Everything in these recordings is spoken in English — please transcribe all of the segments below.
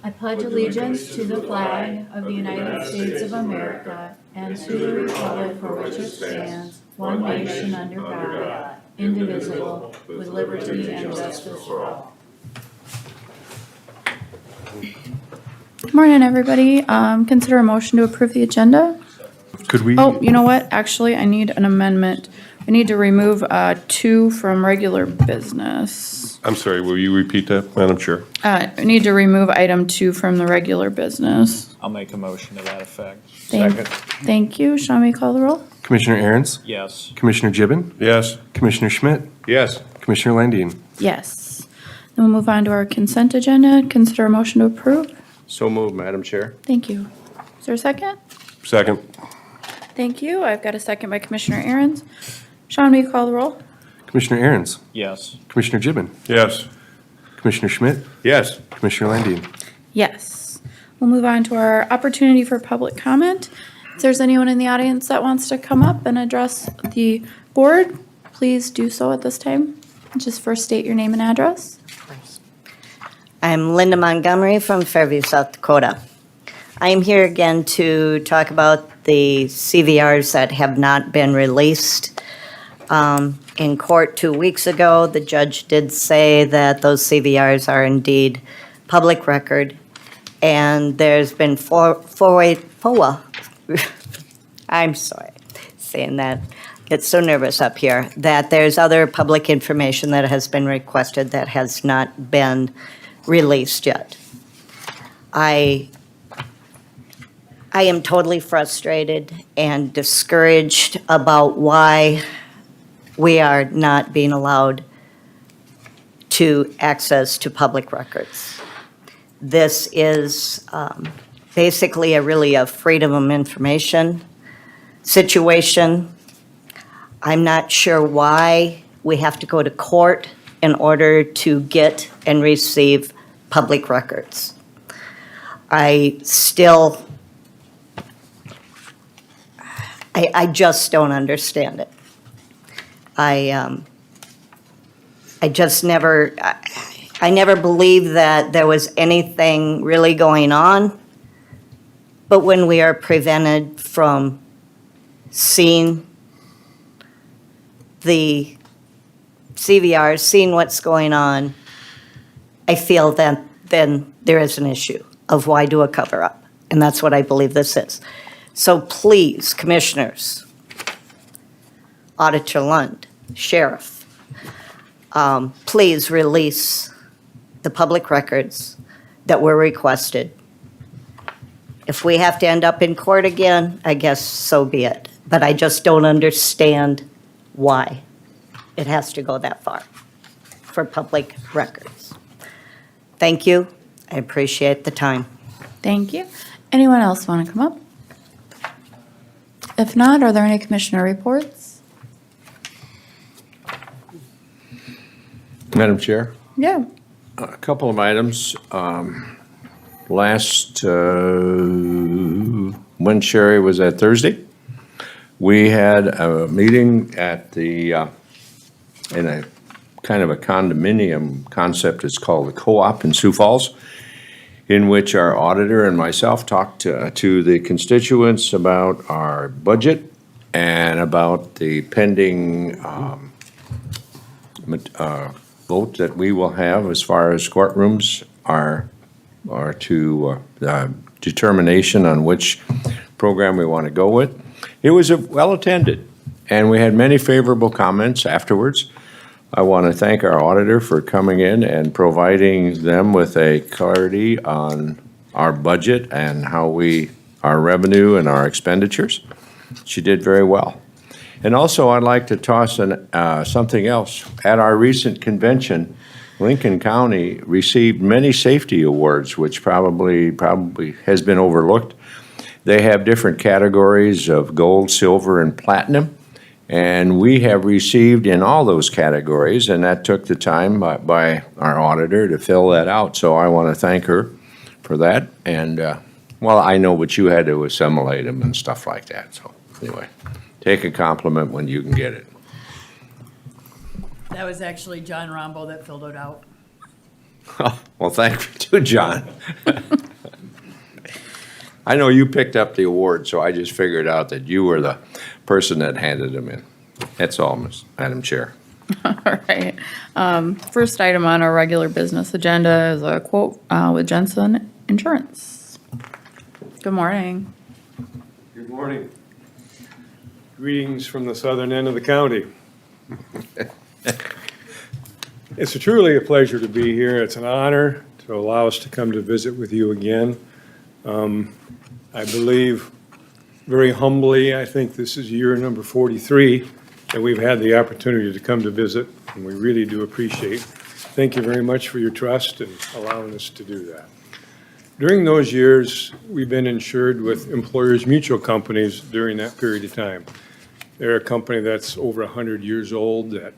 I pledge allegiance to the flag of the United States of America and to the republic for which it stands, one nation under God, indivisible, with liberty and justice for all. Good morning, everybody. Consider a motion to approve the agenda. Could we? Oh, you know what? Actually, I need an amendment. I need to remove 2 from regular business. I'm sorry, will you repeat that, Madam Chair? I need to remove item 2 from the regular business. I'll make a motion to that effect. Thank you. Sean, will you call the roll? Commissioner Aaron's? Yes. Commissioner Gibbon? Yes. Commissioner Schmidt? Yes. Commissioner Landine? Yes. Then we'll move on to our consent agenda. Consider a motion to approve. So moved, Madam Chair. Thank you. Is there a second? Second. Thank you. I've got a second by Commissioner Aaron's. Sean, will you call the roll? Commissioner Aaron's? Yes. Commissioner Gibbon? Yes. Commissioner Schmidt? Yes. Commissioner Landine? Yes. We'll move on to our opportunity for public comment. If there's anyone in the audience that wants to come up and address the board, please do so at this time. Just first state your name and address. I'm Linda Montgomery from Fairview, South Dakota. I'm here again to talk about the CVRs that have not been released. In court 2 weeks ago, the judge did say that those CVRs are indeed public record, and there's been I'm sorry, saying that, get so nervous up here, that there's other public information that has been requested that has not been released yet. I am totally frustrated and discouraged about why we are not being allowed to access to public records. This is basically a freedom of information situation. I'm not sure why we have to go to court in order to get and receive public records. I just don't understand it. I never believed that there was anything really going on. But when we are prevented from seeing the CVRs, seeing what's going on, I feel that then there is an issue of why do a cover-up. And that's what I believe this is. So please, commissioners, Auditor Lund, Sheriff, please release the public records that were requested. If we have to end up in court again, I guess so be it. But I just don't understand why it has to go that far for public records. Thank you. I appreciate the time. Thank you. Anyone else want to come up? If not, are there any commissioner reports? Madam Chair, Yeah. a couple of items. Last, when Sherry was at Thursday, we had a meeting at the, in a kind of a condominium concept, it's called the Co-op in Sioux Falls, in which our auditor and myself talked to the constituents about our budget and about the pending vote that we will have as far as courtrooms are to determination on which program we want to go with. It was well attended, and we had many favorable comments afterwards. I want to thank our auditor for coming in and providing them with a clarity on our budget and our revenue and our expenditures. She did very well. And also, I'd like to toss something else. At our recent convention, Lincoln County received many safety awards, which probably has been overlooked. They have different categories of gold, silver, and platinum. And we have received in all those categories, and that took the time by our auditor to fill that out. So I want to thank her for that. And, well, I know, but you had to assimilate them and stuff like that. So anyway, take a compliment when you can get it. That was actually John Rombo that filled it out. Well, thank you too, John. I know you picked up the award, so I just figured out that you were the person that handed them in. That's all, Madam Chair. All right. First item on our regular business agenda is a quote with Jensen Insurance. Good morning. Good morning. Greetings from the southern end of the county. It's truly a pleasure to be here. It's an honor to allow us to come to visit with you again. I believe very humbly, I think this is year number 43 that we've had the opportunity to come to visit, and we really do appreciate. Thank you very much for your trust and allowing us to do that. During those years, we've been insured with Employers Mutual Companies during that period of time. They're a company that's over 100 years old that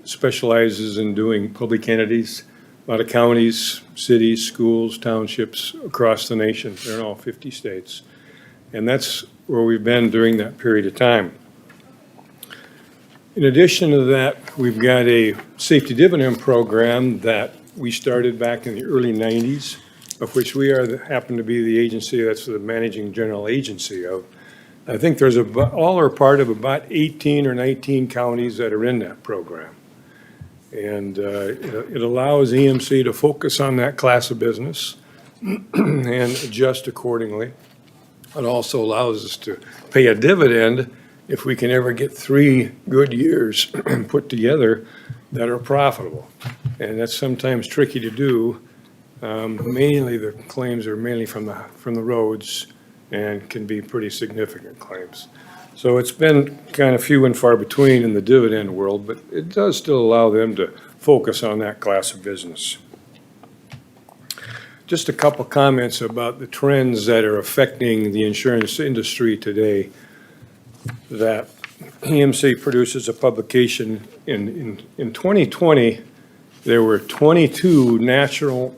specializes in doing public entities, a lot of counties, cities, schools, townships across the nation. They're in all 50 states. And that's where we've been during that period of time. In addition to that, we've got a safety dividend program that we started back in the early 90s, of which we happen to be the agency that's the managing general agency of. I think there's all are part of about 18 or 19 counties that are in that program. And it allows EMC to focus on that class of business and adjust accordingly. It also allows us to pay a dividend if we can ever get 3 good years put together that are profitable. And that's sometimes tricky to do. Mainly the claims are mainly from the roads and can be pretty significant claims. So it's been kind of few and far between in the dividend world, but it does still allow them to focus on that class of business. Just a couple comments about the trends that are affecting the insurance industry today. That EMC produces a publication in 2020, there were 22 natural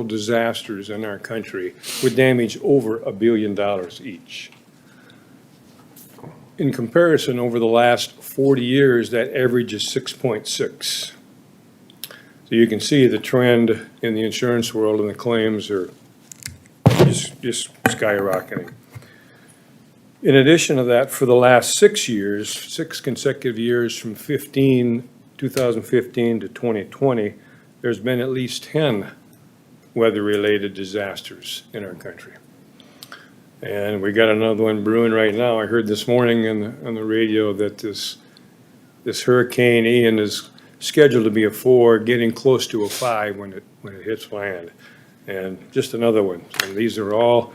disasters in our country with damage over $1 billion each. In comparison, over the last 40 years, that average is 6.6. So you can see the trend in the insurance world, and the claims are just skyrocketing. In addition to that, for the last 6 years, 6 consecutive years from 2015 to 2020, there's been at least 10 weather-related disasters in our country. And we got another one brewing right now. I heard this morning on the radio that this Hurricane Ian is scheduled to be a 4, getting close to a 5 when it hits land. And just another one. And these are all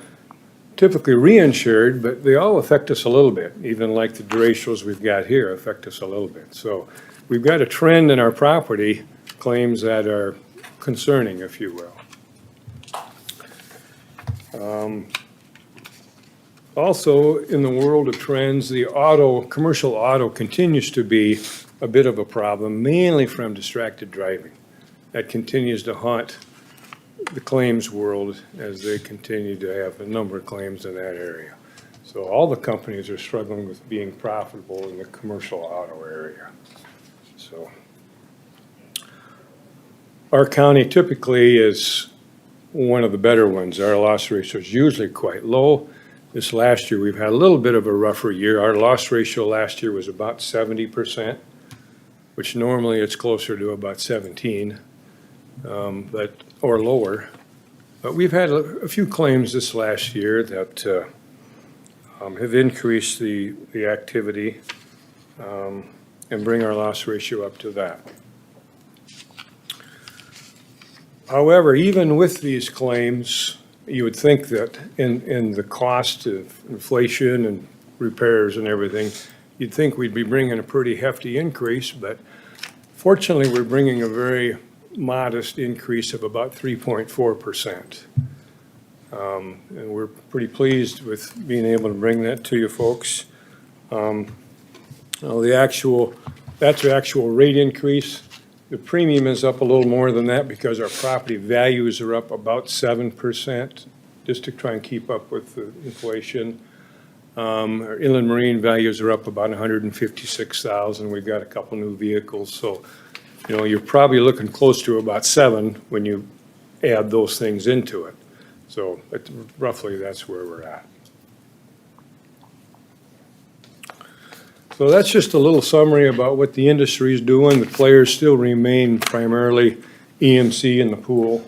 typically reinsured, but they all affect us a little bit, even like the derechos we've got here affect us a little bit. So we've got a trend in our property claims that are concerning, if you will. Also, in the world of trends, the commercial auto continues to be a bit of a problem, mainly from distracted driving. That continues to haunt the claims world as they continue to have a number of claims in that area. So all the companies are struggling with being profitable in the commercial auto area. So our county typically is one of the better ones. Our loss ratio is usually quite low. This last year, we've had a little bit of a rougher year. Our loss ratio last year was about 70%, which normally it's closer to about 17, or lower. But we've had a few claims this last year that have increased the activity and bring our loss ratio up to that. However, even with these claims, you would think that in the cost of inflation and repairs and everything, you'd think we'd be bringing a pretty hefty increase, but fortunately, we're bringing a very modest increase of about 3.4%. And we're pretty pleased with being able to bring that to you folks. That's the actual rate increase. The premium is up a little more than that because our property values are up about 7%, just to try and keep up with the inflation. Our inland marine values are up about $156,000. We've got a couple new vehicles, so you know, you're probably looking close to about 7 when you add those things into it. So roughly, that's where we're at. So that's just a little summary about what the industry is doing. The players still remain primarily EMC in the pool.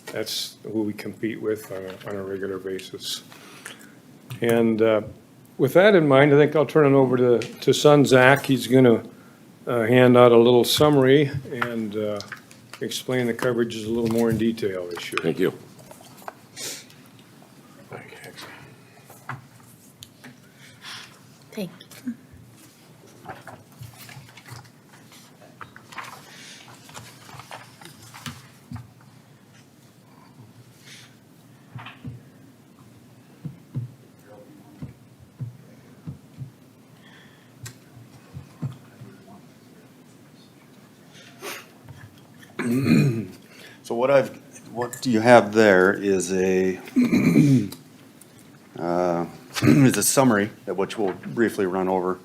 That's who we compete with on a regular basis. And with that in mind, I think I'll turn it over to son Zach. He's going to hand out a little summary and explain the coverages a little more in detail this year. Thank you. Thank you. So what you have there is a is a summary of which we'll briefly run over.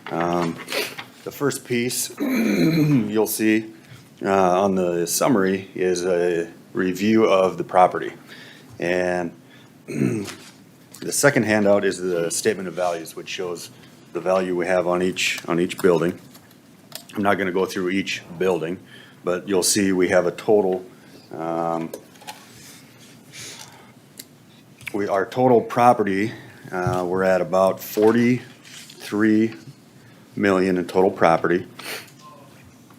The first piece you'll see on the summary is a review of the property, and the second handout is the statement of values, which shows the value we have on each building. I'm not going to go through each building, but you'll see we have a total, our total property, we're at about 43 million in total property.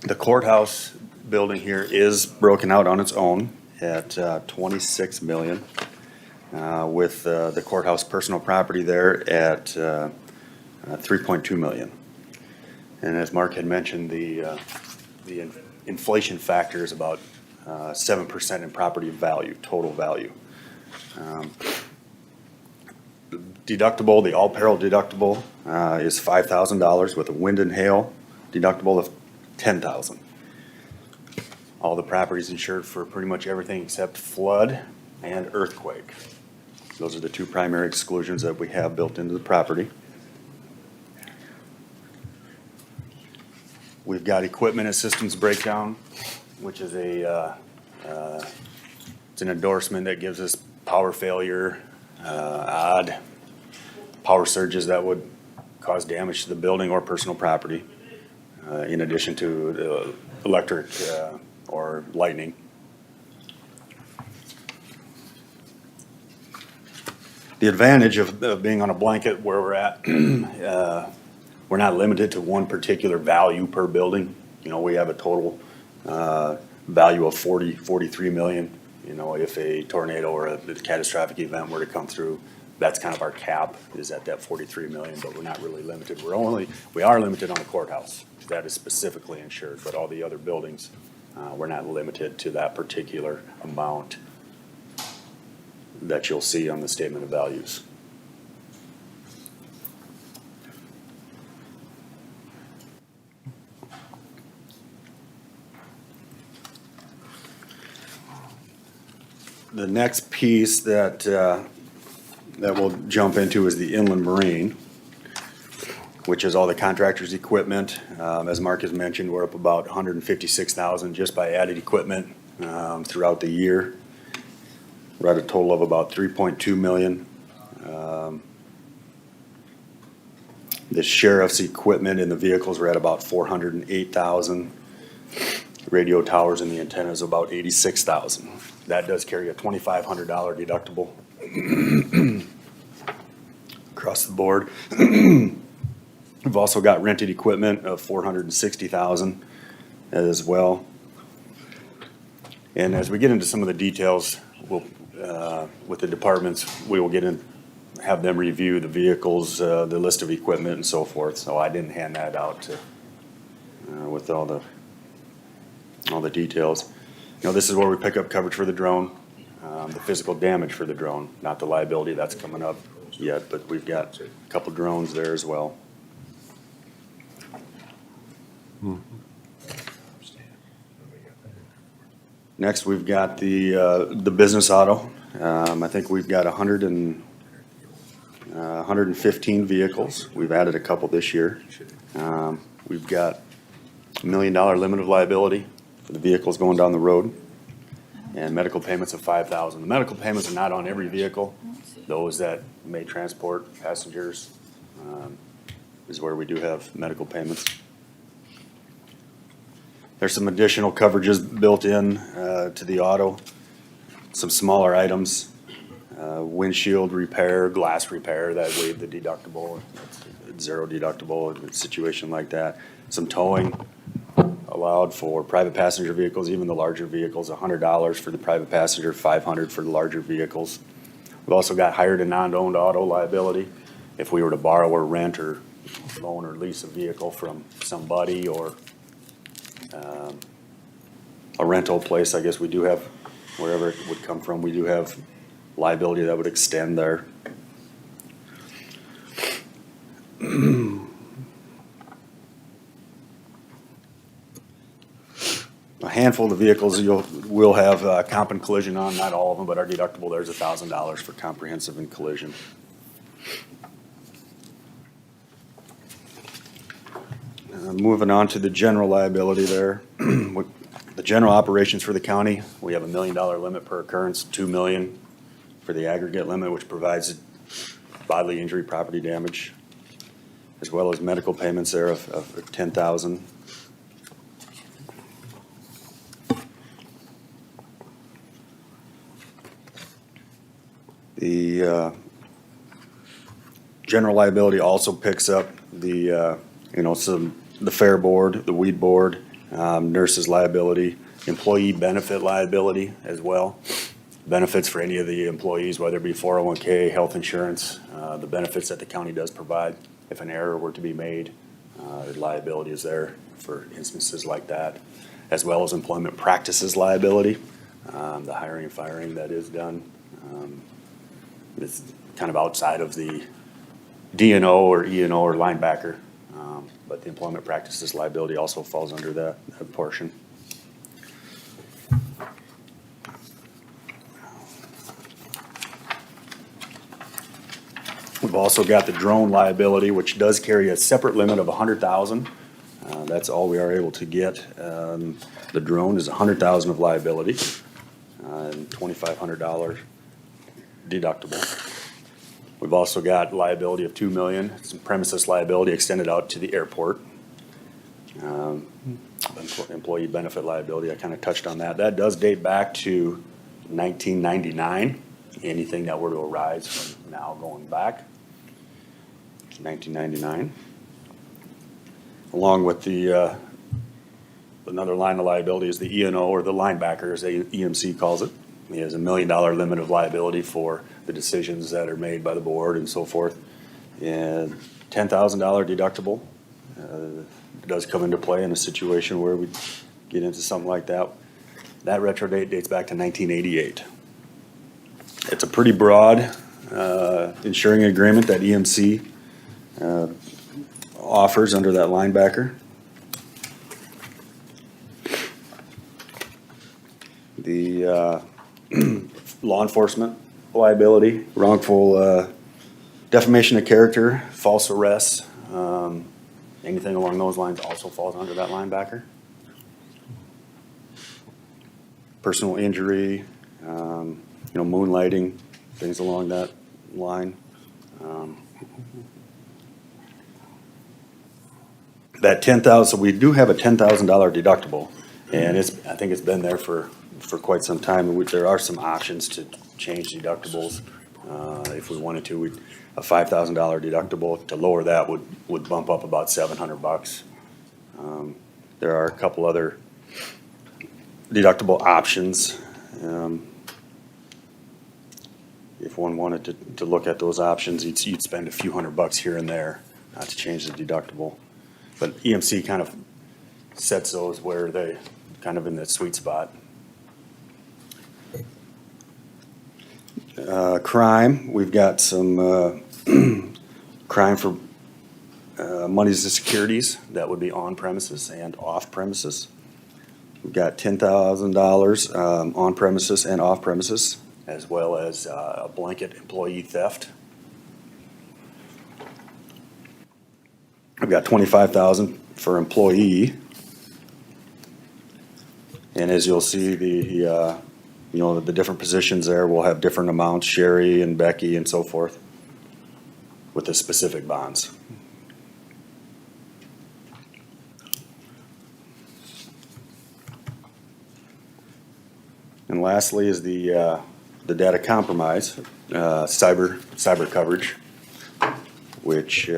The courthouse building here is broken out on its own at 26 million, with the courthouse personal property there at 3.2 million. And as Mark had mentioned, the inflation factor is about 7% in property value, total value. Deductible, the all-peril deductible is $5,000 with a wind and hail deductible of $10,000. All the properties insured for pretty much everything except flood and earthquake. Those are the two primary exclusions that we have built into the property. We've got equipment and systems breakdown, which is it's an endorsement that gives us power failure, odd power surges that would cause damage to the building or personal property, in addition to electric or lightning. The advantage of being on a blanket where we're at, we're not limited to one particular value per building. You know, we have a total value of 43 million. You know, if a tornado or a catastrophic event were to come through, that's kind of our cap, is at that 43 million, but we're not really limited. We are limited on the courthouse. That is specifically insured, but all the other buildings, we're not limited to that particular amount that you'll see on the statement of values. The next piece that we'll jump into is the inland marine, which is all the contractors' equipment. As Mark has mentioned, we're up about 156,000 just by added equipment throughout the year. We're at a total of about 3.2 million. The sheriff's equipment in the vehicles, we're at about 408,000. Radio towers and the antennas about 86,000. That does carry a $2,500 deductible across the board. We've also got rented equipment of 460,000 as well. And as we get into some of the details, we'll, with the departments, we will have them review the vehicles, the list of equipment and so forth. So I didn't hand that out with all the details. You know, this is where we pick up coverage for the drone, the physical damage for the drone, not the liability that's coming up yet, but we've got a couple drones there as well. Next, we've got the business auto. I think we've got 115 vehicles. We've added a couple this year. We've got $1 million limit of liability for the vehicles going down the road, and medical payments of $5,000. The medical payments are not on every vehicle. Those that may transport passengers is where we do have medical payments. There's some additional coverages built in to the auto, some smaller items, windshield repair, glass repair that waive the deductible, it's zero deductible in a situation like that. Some towing allowed for private passenger vehicles, even the larger vehicles, $100 for the private passenger, $500 for the larger vehicles. We've also got hired and non-owned auto liability. If we were to borrow or rent or loan or lease a vehicle from somebody or a rental place, I guess we do have, wherever it would come from, we do have liability that would extend there. A handful of the vehicles will have comp and collision on, not all of them, but our deductible there's $1,000 for comprehensive and collision. Moving on to the general liability there. The general operations for the county, we have $1 million limit per occurrence, $2 million for the aggregate limit, which provides bodily injury, property damage, as well as medical payments there of $10,000. The general liability also picks up the the fair board, the weed board, nurses liability, employee benefit liability as well. Benefits for any of the employees, whether it be 401k, health insurance, the benefits that the county does provide. If an error were to be made, the liability is there for instances like that, as well as employment practices liability, the hiring and firing that is done. It's kind of outside of the D&O or E&O or linebacker, but the employment practices liability also falls under that portion. We've also got the drone liability, which does carry a separate limit of $100,000. That's all we are able to get. The drone is $100,000 of liability and $2,500 deductible. We've also got liability of $2 million, some premises liability extended out to the airport. Employee benefit liability, I kind of touched on that. That does date back to 1999. Anything that were to arise from now going back to 1999. Along with the another line of liability is the E&O or the linebacker, as EMC calls it. He has $1 million limit of liability for the decisions that are made by the board and so forth. And $10,000 deductible does come into play in a situation where we get into something like that. That retro date dates back to 1988. It's a pretty broad insuring agreement that EMC offers under that linebacker. The law enforcement liability, wrongful defamation of character, false arrests, anything along those lines also falls under that linebacker. Personal injury, moonlighting, things along that line. That $10,000, so we do have a $10,000 deductible, and I think it's been there for quite some time. There are some options to change deductibles. If we wanted to, a $5,000 deductible, to lower that would bump up about $700. There are a couple other deductible options. If one wanted to look at those options, you'd spend a few $100 here and there to change the deductible. But EMC kind of sets those where they kind of in that sweet spot. Crime, we've got some crime for monies and securities that would be on premises and off premises. We've got $10,000 on premises and off premises, as well as a blanket employee theft. We've got $25,000 for employee And as you'll see, the different positions there will have different amounts, Sherry and Becky and so forth, with the specific bonds. And lastly is the data compromise, cyber coverage, which,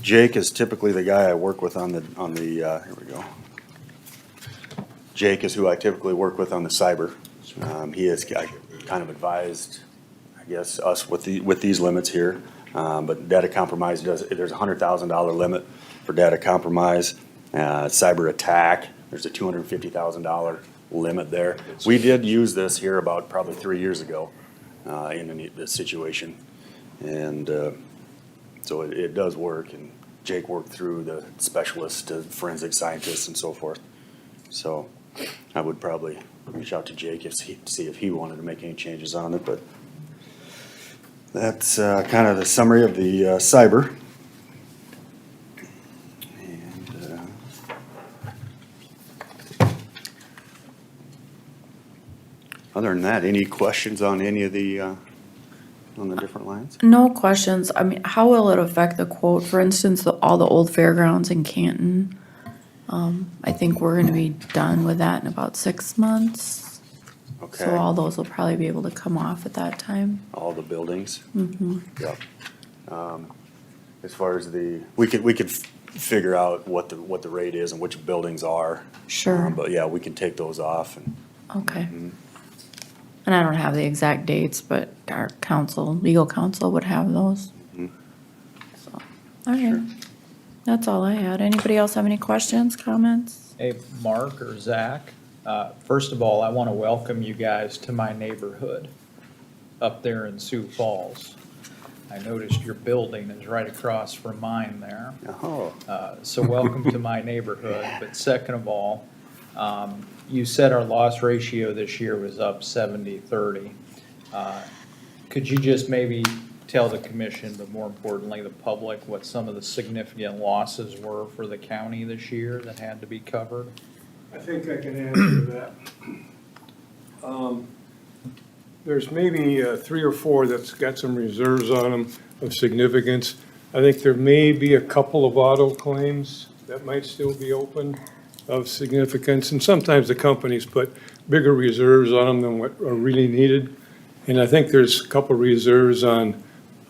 Jake is typically the guy I work with on the, here we go. Jake is who I typically work with on the cyber. He has kind of advised, I guess, us with these limits here. But data compromise there's a $100,000 limit for data compromise. Cyber attack, there's a $250,000 limit there. We did use this here about probably 3 years ago in this situation. And so it does work, and Jake worked through the specialists to forensic scientists and so forth. So I would probably reach out to Jake to see if he wanted to make any changes on it, but that's kind of the summary of the cyber. And other than that, any questions on any of the on the different lines? No questions. I mean, how will it affect the quote? For instance, all the old fairgrounds in Canton. I think we're gonna be done with that in about 6 months. Okay. So all those will probably be able to come off at that time. All the buildings? Mm-hmm. Yep. As far as we could figure out what the rate is and which buildings are. Sure. But yeah, we can take those off and. Okay. And I don't have the exact dates, but our legal counsel would have those. Mhm. So, all right. That's all I had. Anybody else have any questions, comments? Hey, Mark or Zach, first of all, I want to welcome you guys to my neighborhood up there in Sioux Falls. I noticed your building is right across from mine there. Oh. So welcome to my neighborhood. But second of all, you said our loss ratio this year was up 70-30. Could you just maybe tell the commission, but more importantly, the public, what some of the significant losses were for the county this year that had to be covered? I think I can answer that. There's maybe 3 or 4 that's got some reserves on them of significance. I think there may be a couple of auto claims that might still be open of significance. And sometimes the companies put bigger reserves on them than what are really needed. And I think there's a couple reserves on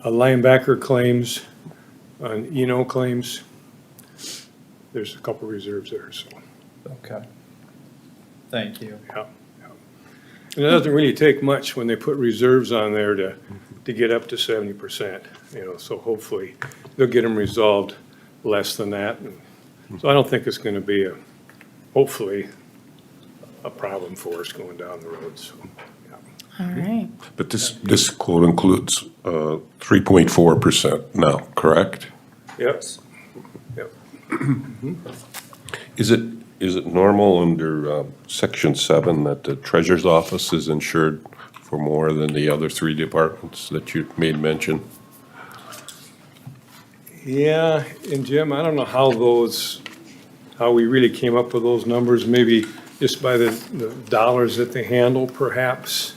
linebacker claims, on claims. There's a couple reserves there, so. Okay. Thank you. Yeah. And it doesn't really take much when they put reserves on there to get up to 70%, so hopefully they'll get them resolved less than that. So I don't think it's going to be hopefully a problem for us going down the road, so. All right. But this quote includes 3.4% now, correct? Yep. Yep. Is it normal under Section 7 that the treasurer's office is insured for more than the other 3 departments that you made mention? Yeah, and Jim, I don't know how we really came up with those numbers, maybe just by the dollars that they handle perhaps.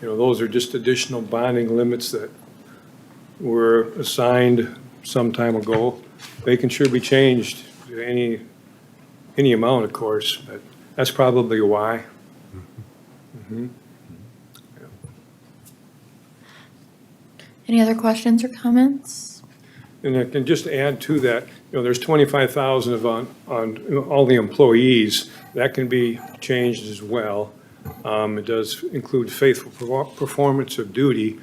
Those are just additional bonding limits that were assigned some time ago. They can sure be changed to any amount, of course, but that's probably why. Mm-hmm. Yeah. Any other questions or comments? And I can just add to that, there's 25,000 on all the employees. That can be changed as well. It does include faithful performance of duty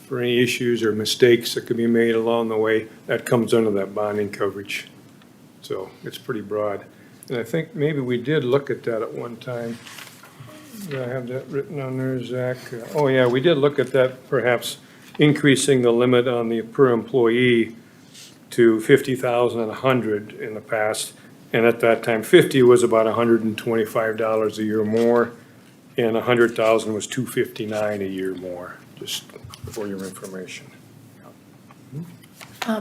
for any issues or mistakes that could be made along the way. That comes under that bonding coverage. So it's pretty broad. And I think maybe we did look at that at one time. Do I have that written on there, Zach? Oh, yeah, we did look at that, perhaps increasing the limit on the per employee to 50,000 and 100 in the past. And at that time, 50 was about $125 a year more, and 100,000 was $259 a year more, just for your information.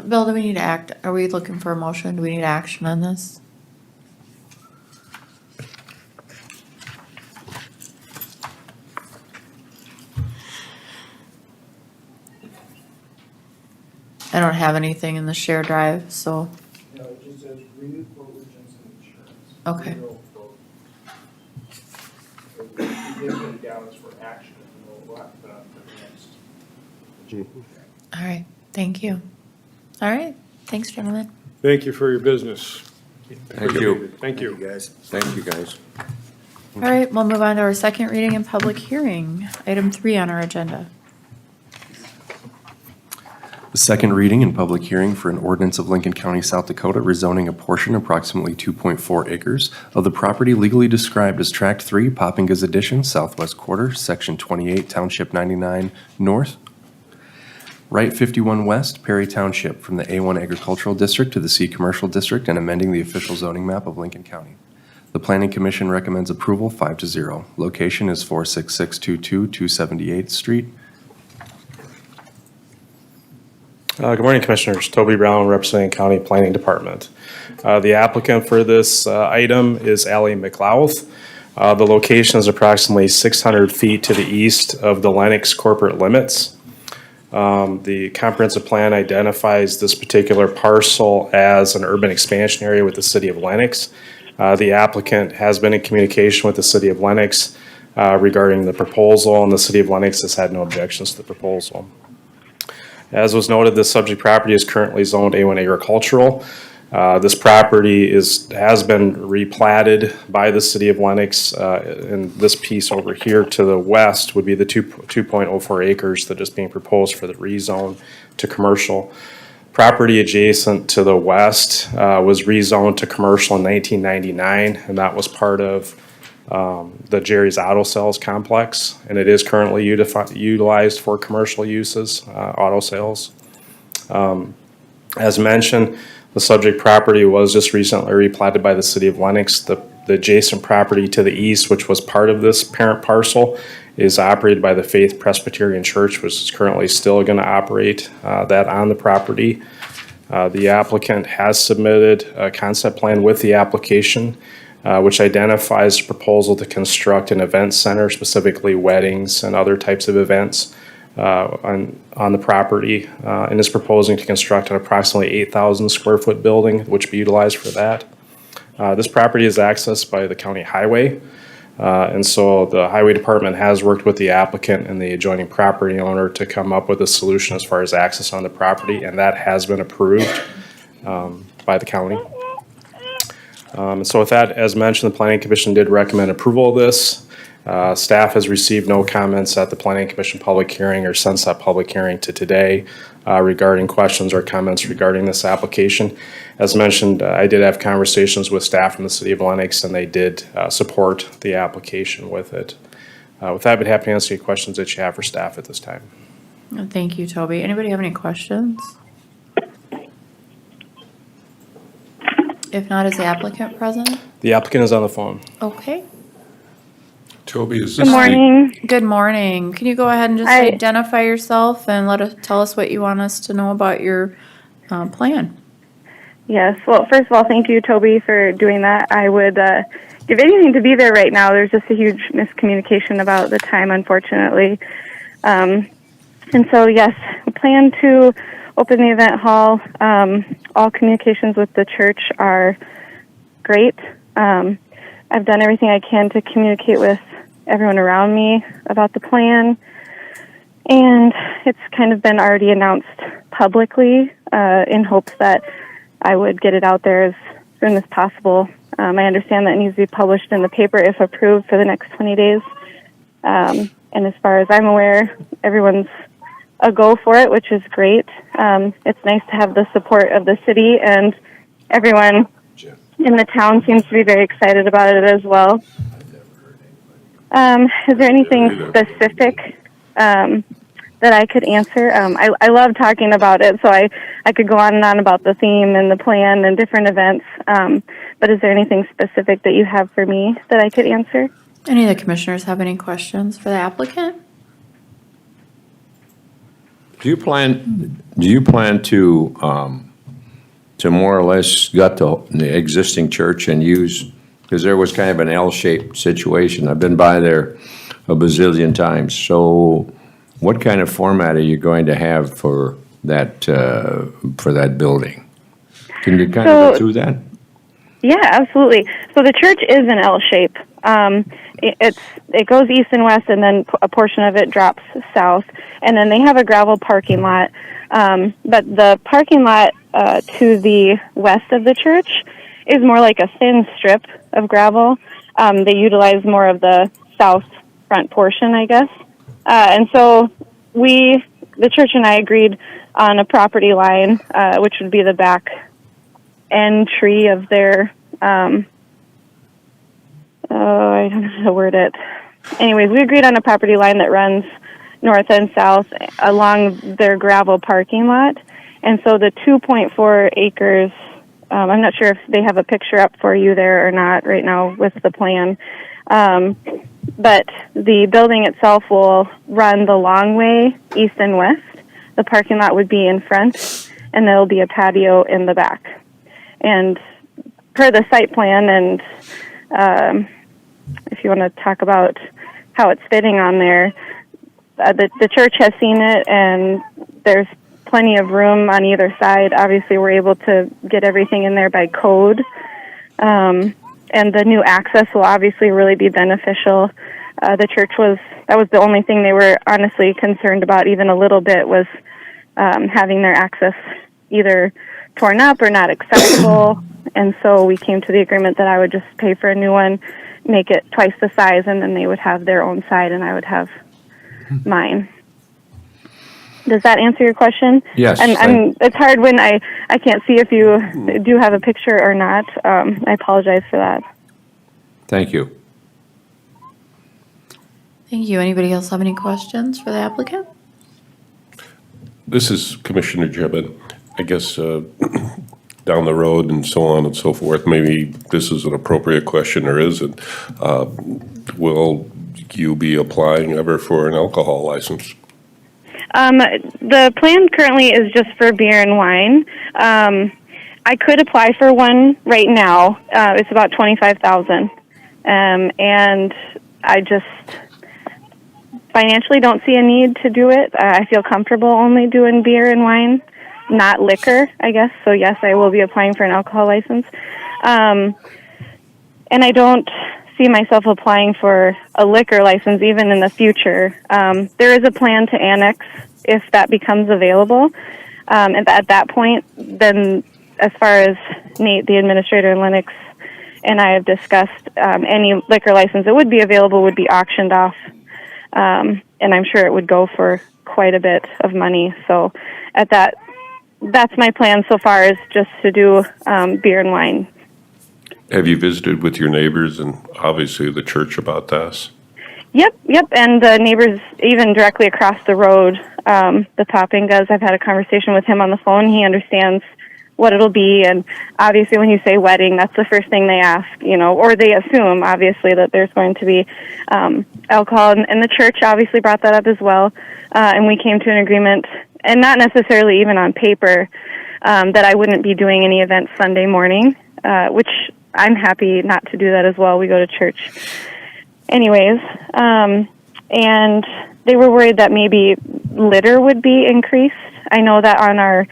Bill, do we need to act, are we looking for a motion? Do we need action on this? I don't have anything in the share drive, so, No, it just says renewed quote urgence and insurance. okay. Zero quote. So we did put it down as for action, and we'll have to put on for the next. All right, thank you. All right, thanks, gentlemen. Thank you for your business. Thank you. Thank you. guys. Thank you, guys. All right, we'll move on to our second reading and public hearing. Item 3 on our agenda. The second reading and public hearing for an ordinance of Lincoln County, South Dakota, rezoning a portion approximately 2.4 acres of the property legally described as Tract 3, Poppinga's Addition, Southwest Quarter, Section 28, Township 99 North, Right 51 West, Perry Township, from the A1 Agricultural District to the C Commercial District, and amending the official zoning map of Lincoln County. The Planning Commission recommends approval 5-0. Location is 46622 278th Street. Good morning, Commissioners. Toby Brown, representing County Planning Department. The applicant for this item is Allie McLeod. The location is approximately 600 feet to the east of the Lennox corporate limits. The comprehensive plan identifies this particular parcel as an urban expansion area with the city of Lennox. The applicant has been in communication with the city of Lennox regarding the proposal, and the city of Lennox has had no objections to the proposal. As was noted, this subject property is currently zoned A1 agricultural. This property has been replatted by the city of Lennox, and this piece over here to the west would be the 2.04 acres that is being proposed for the rezone to commercial. Property adjacent to the west was rezoned to commercial in 1999, and that was part of the Jerry's Auto Sales complex, and it is currently utilized for commercial uses, auto sales. As mentioned, the subject property was just recently replatted by the city of Lennox. The adjacent property to the east, which was part of this parent parcel, is operated by the Faith Presbyterian Church, which is currently still going to operate that on the property. The applicant has submitted a concept plan with the application, which identifies a proposal to construct an event center, specifically weddings and other types of events on the property, and is proposing to construct an approximately 8,000 square foot building, which will be utilized for that. This property is accessed by the county highway, and so the highway department has worked with the applicant and the adjoining property owner to come up with a solution as far as access on the property, and that has been approved by the county. And so with that, as mentioned, the Planning Commission did recommend approval of this. Staff has received no comments at the Planning Commission public hearing or since that public hearing to today regarding questions or comments regarding this application. As mentioned, I did have conversations with staff from the city of Lennox, and they did support the application with it. With that, I'd be happy to answer any questions that you have for staff at this time. Thank you, Toby. Anybody have any questions? If not, is the applicant present? The applicant is on the phone. Okay. Toby, is this Good morning. Good morning. Can you go ahead and just Hi. identify yourself and tell us what you want us to know about your plan? Yes. Well, first of all, thank you, Toby, for doing that. I would give anything to be there right now. There's just a huge miscommunication about the time, unfortunately. And so, yes, we plan to open the event hall. All communications with the church are great. I've done everything I can to communicate with everyone around me about the plan. And it's kind of been already announced publicly in hopes that I would get it out there as soon as possible. I understand that it needs to be published in the paper if approved for the next 20 days. And as far as I'm aware, everyone's a go for it, which is great. It's nice to have the support of the city, and everyone in the town seems to be very excited about it as well. Is there anything specific that I could answer. I love talking about it, so I could go on and on about the theme and the plan and different events. But is there anything specific that you have for me that I could answer? Any of the commissioners have any questions for the applicant? Do you plan to more or less gut the existing church and use, because there was kind of an L-shaped situation. I've been by there a bazillion times. So what kind of format are you going to have for that building? Can you kind of go through that? Yeah, absolutely. So the church is an L shape. It goes east and west, and then a portion of it drops south. And then they have a gravel parking lot. But the parking lot to the west of the church is more like a thin strip of gravel. They utilize more of the south front portion, I guess. And so the church and I agreed on a property line, which would be the back entry of their, I don't know how to word it. Anyways, we agreed on a property line that runs north and south along their gravel parking lot. And so the 2.4 acres, I'm not sure if they have a picture up for you there or not right now with the plan. But the building itself will run the long way, east and west. The parking lot would be in front, and there will be a patio in the back. And per the site plan, and if you want to talk about how it's fitting on there, the church has seen it, and there's plenty of room on either side. Obviously, we're able to get everything in there by code. And the new access will obviously really be beneficial. The church that was the only thing they were honestly concerned about even a little bit, was having their access either torn up or not accessible. And so we came to the agreement that I would just pay for a new one, make it twice the size, and then they would have their own side and I would have mine. Does that answer your question? Yes. And it's hard when I can't see if you do have a picture or not. I apologize for that. Thank you. Thank you. Anybody else have any questions for the applicant? This is Commissioner Gibbon. I guess down the road and so on and so forth, maybe this is an appropriate question or isn't. Will you be applying ever for an alcohol license? The plan currently is just for beer and wine. I could apply for one right now. It's about $25,000. And I just financially don't see a need to do it. I feel comfortable only doing beer and wine, not liquor, I guess. So yes, I will be applying for an alcohol license. And I don't see myself applying for a liquor license even in the future. There is a plan to annex if that becomes available. And at that point, then as far as Nate, the administrator in Lennox, and I have discussed, any liquor license that would be available would be auctioned off. And I'm sure it would go for quite a bit of money. So that's my plan so far, is just to do beer and wine. Have you visited with your neighbors and obviously the church about this? Yep. And the neighbors, even directly across the road, the Topping does. I've had a conversation with him on the phone. He understands what it'll be. And obviously when you say wedding, that's the first thing they ask, or they assume, obviously, that there's going to be alcohol. And the church obviously brought that up as well. And we came to an agreement, and not necessarily even on paper, that I wouldn't be doing any events Sunday morning, which I'm happy not to do that as well. We go to church anyways. And they were worried that maybe litter would be increased. I know that on our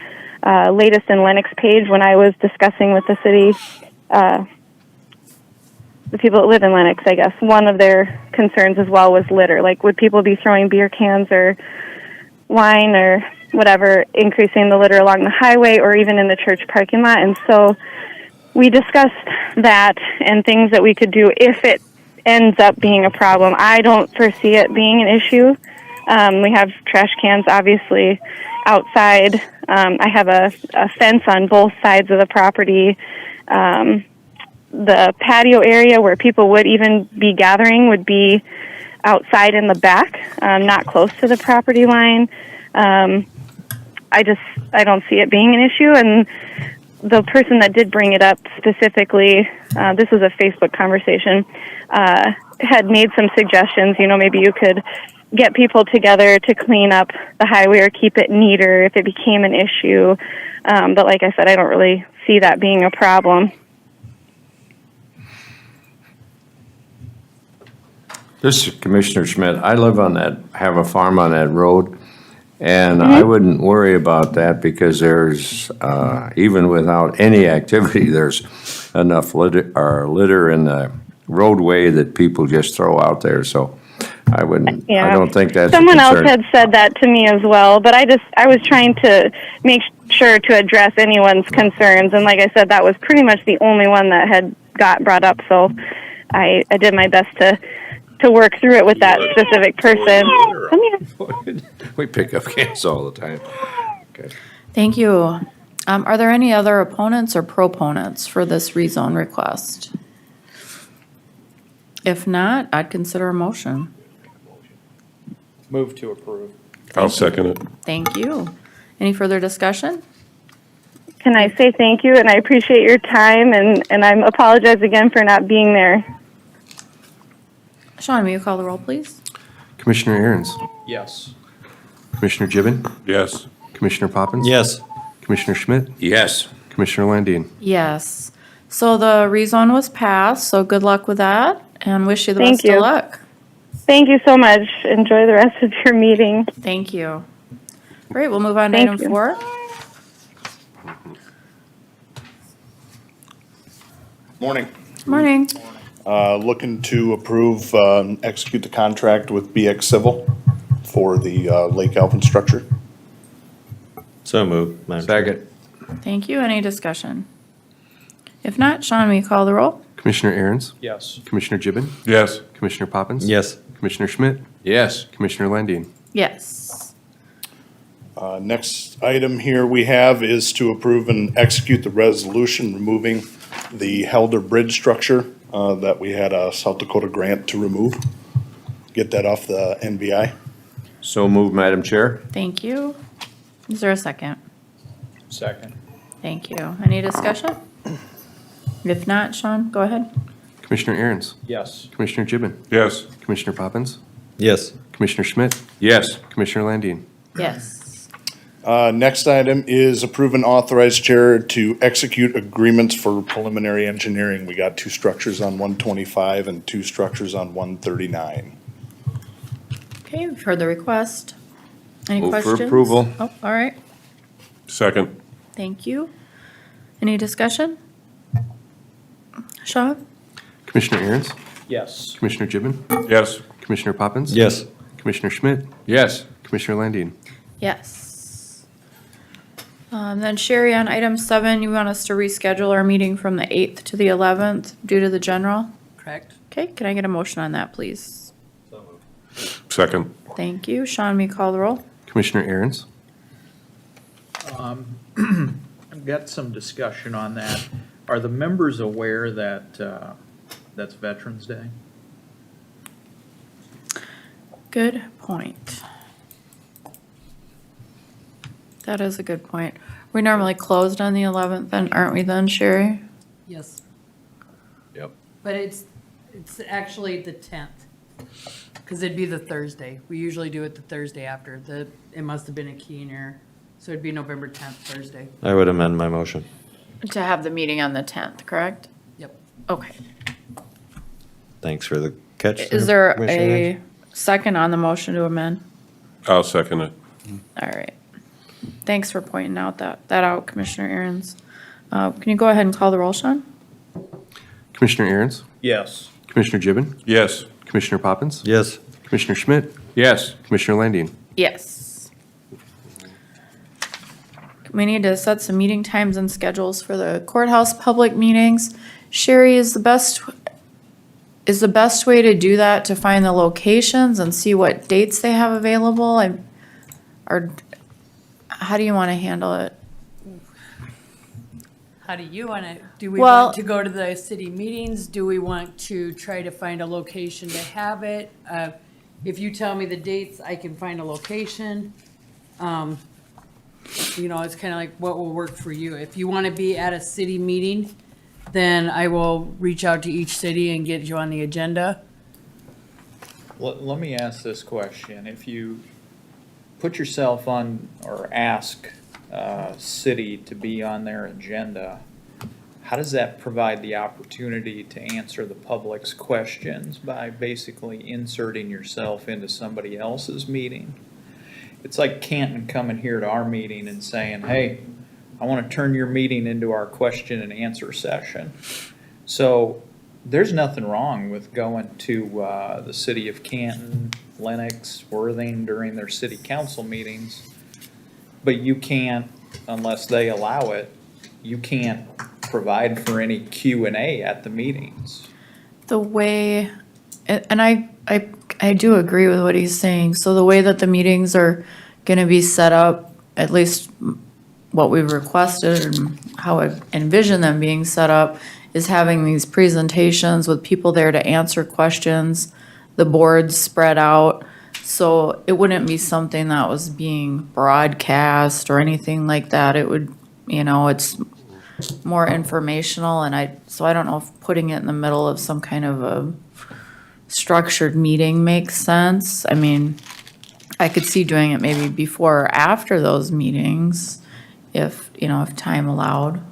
latest in Lennox page, when I was discussing with the city, the people that live in Lennox, I guess, one of their concerns as well was litter. Like, would people be throwing beer cans or wine or whatever, increasing the litter along the highway or even in the church parking lot? And so we discussed that and things that we could do if it ends up being a problem. I don't foresee it being an issue. We have trash cans, obviously, outside. I have a fence on both sides of the property. The patio area where people would even be gathering would be outside in the back, not close to the property line. I don't see it being an issue. And the person that did bring it up specifically, this was a Facebook conversation, had made some suggestions. Maybe you could get people together to clean up the highway or keep it neater if it became an issue. But like I said, I don't really see that being a problem. This is Commissioner Schmidt. I have a farm on that road, and I wouldn't worry about that because there's, even without any activity, there's enough litter in the roadway that people just throw out there, so I don't think that's a Someone else concern. had said that to me as well, but I was trying to make sure to address anyone's concerns, and like I said, that was pretty much the only one that had got brought up, so I did my best to work through it with that specific person. Come here. We pick up cans all the time. Okay. Thank you. Are there any other opponents or proponents for this rezone request? If not, I'd consider a motion. Move to approve. I'll second it. Thank you. Any further discussion? Can I say thank you, and I appreciate your time, and I apologize again for not being there. Sean, will you call the roll, please? Commissioner Aaron's, Yes. Commissioner Gibbon, Yes. Commissioner Poppins. Yes. Commissioner Schmidt, Yes. Commissioner Landine. Yes. So the rezone was passed, so good luck with that, and wish you the Thank best you. of luck. Thank you so much. Enjoy the rest of your meeting. Thank you. Great, we'll move on to Thank item you. 4. Morning. Morning. Looking to approve, execute the contract with BX Civil for the Lake Alvin structure. So moved. Second. Thank you. Any discussion? If not, Sean, will you call the roll? Commissioner Aaron's, Yes. Commissioner Gibbon, Yes. Commissioner Poppins. Yes. Commissioner Schmidt, Yes. Commissioner Landine. Yes. Next item here we have is to approve and execute the resolution removing the Helder Bridge structure that we had a South Dakota grant to remove. Get that off the NBI. So moved, Madam Chair. Thank you. Is there a second? Second. Thank you. Any discussion? If not, Sean, go ahead. Commissioner Aaron's, Yes. Commissioner Gibbon, Yes. Commissioner Poppins, Yes. Commissioner Schmidt, Yes. Commissioner Landine. Yes. Next item is approve and authorize chair to execute agreements for preliminary engineering. We got 2 structures on 125 and 2 structures on 139. Okay, we've heard the request. Any Move for questions? approval. Oh, all right. Second. Thank you. Any discussion? Sean? Commissioner Aaron's, Yes. Commissioner Gibbon, Yes. Commissioner Poppins. Yes. Commissioner Schmidt, Yes. Commissioner Landine. Yes. Then Sherry, on item 7, you want us to reschedule our meeting from the 8th to the 11th due to the general? Correct. Okay, can I get a motion on that, please? Second. Thank you. Sean, may you call the roll? Commissioner Aaron's, I've got some discussion on that. Are the members aware that that's Veterans Day? Good point. That is a good point. We normally closed on the 11th, then, aren't we then, Sherry? Yes. Yep. But it's actually the 10th, because it'd be the Thursday. We usually do it the Thursday after. It must have been a key in error. So it'd be November 10th, Thursday. I would amend my motion. To have the meeting on the 10th, correct? Yep. Okay. Thanks for the catch. Is there a second on the motion to amend? I'll second it. All right. Thanks for pointing out that out, Commissioner Aaron's. Can you go ahead and call the roll, Sean? Commissioner Aaron's, Yes. Commissioner Gibbon, Yes. Commissioner Poppins, Yes. Commissioner Schmidt, Yes. Commissioner Landine. Yes. We need to set some meeting times and schedules for the courthouse public meetings. Sherry, is the best way to do that to find the locations and see what dates they have available? Or how do you want to handle it? How do you want to, do we Well- want to go to the city meetings? Do we want to try to find a location to have it? if you tell me the dates, I can find a location. You know, it's kind of like what will work for you. If you want to be at a city meeting, then I will reach out to each city and get you on the agenda. Let me ask this question. If you put yourself on or ask city to be on their agenda, how does that provide the opportunity to answer the public's questions by basically inserting yourself into somebody else's meeting? It's like Canton coming here to our meeting and saying, hey, I want to turn your meeting into our question and answer session. So there's nothing wrong with going to the city of Canton, Lennox, Worthing during their city council meetings, but you can't, unless they allow it, you can't provide for any Q&A at the meetings. The way, and I do agree with what he's saying. So the way that the meetings are going to be set up, at least what we've requested and how I envision them being set up, is having these presentations with people there to answer questions, the boards spread out. So it wouldn't be something that was being broadcast or anything like that. It would, it's more informational, and so I don't know if putting it in the middle of some kind of a structured meeting makes sense. I mean, I could see doing it maybe before or after those meetings, if time allowed.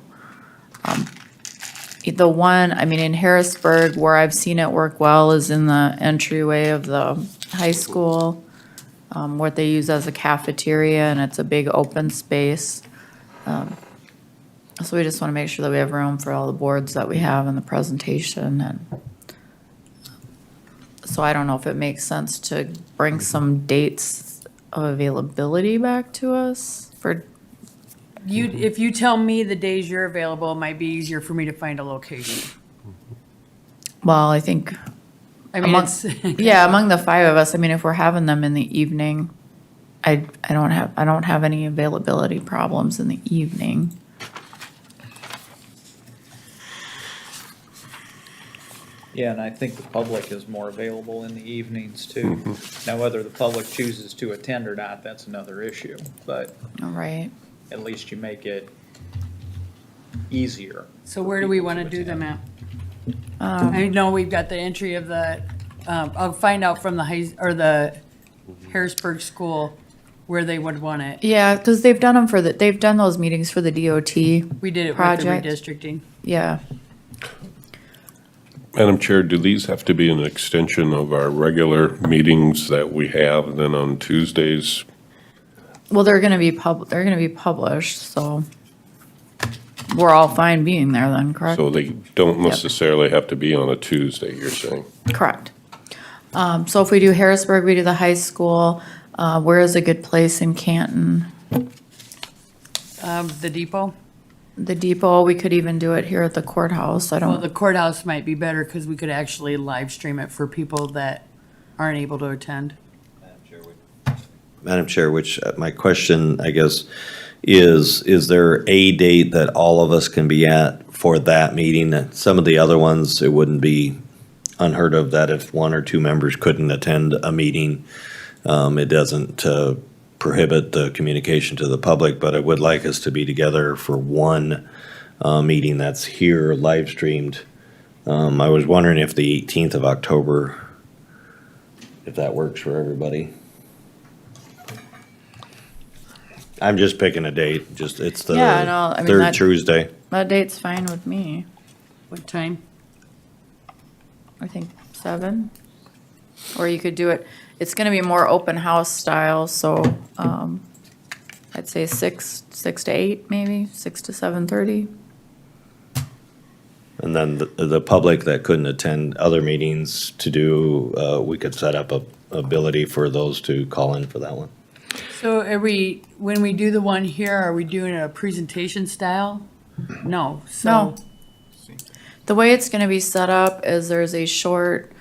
The one, in Harrisburg, where I've seen it work well is in the entryway of the high school, what they use as a cafeteria, and it's a big open space. So we just want to make sure that we have room for all the boards that we have in the presentation. And so I don't know if it makes sense to bring some dates of availability back to us for. If you tell me the days you're available, it might be easier for me to find a location. Well, I think. Among the five of us, if we're having them in the evening, I don't have any availability problems in the evening. Yeah, and I think the public is more available in the evenings too. Now, whether the public chooses to attend or not, that's another issue, but All right. at least you make it easier. So where do we want to do them at? I know we've got the entry of the, I'll find out from the Harrisburg school where they would want it. Yeah, because they've done those meetings for the DOT. We did it project. with the redistricting. Yeah. Madam Chair, do these have to be an extension of our regular meetings that we have then on Tuesdays? Well, they're gonna be published, so we're all fine being there then, correct? So they don't necessarily have to be on a Tuesday, you're saying? Correct. So if we do Harrisburg, we do the high school. Where is a good place in Canton? The depot? The depot, we could even do it here at the courthouse. Well, the courthouse might be better because we could actually live stream it for people that aren't able to attend. Madam Chair, my question, I guess, is there a date that all of us can be at for that meeting? Some of the other ones, it wouldn't be unheard of that if one or two members couldn't attend a meeting. It doesn't prohibit the communication to the public, but I would like us to be together for one meeting that's here live streamed. I was wondering if the 18th of October, if that works for everybody. I'm just picking a date, it's the third Tuesday. That date's fine with me. What time? I think 7. Or you could do it, it's gonna be more open house style, so, I'd say 6 to 8, maybe, 6 to 7:30. And then the public that couldn't attend other meetings to do, we could set up a ability for those to call in for that one. So when we do the one here, are we doing a presentation style? No, so. No. The way it's gonna be set up is there's a short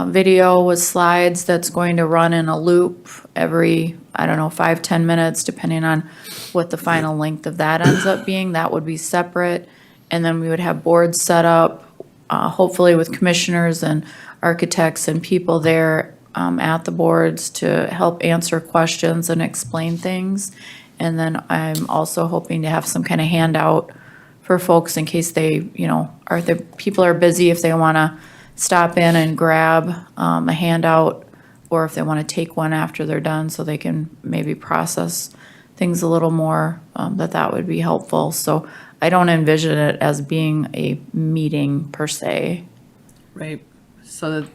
video with slides that's going to run in a loop every, 5-10 minutes, depending on what the final length of that ends up being. That would be separate. And then we would have boards set up, hopefully with commissioners and architects and people there at the boards to help answer questions and explain things. And then I'm also hoping to have some kind of handout for folks in case they, people are busy, if they want to stop in and grab a handout, or if they want to take one after they're done so they can maybe process things a little more, that would be helpful. So I don't envision it as being a meeting per se. Right, so that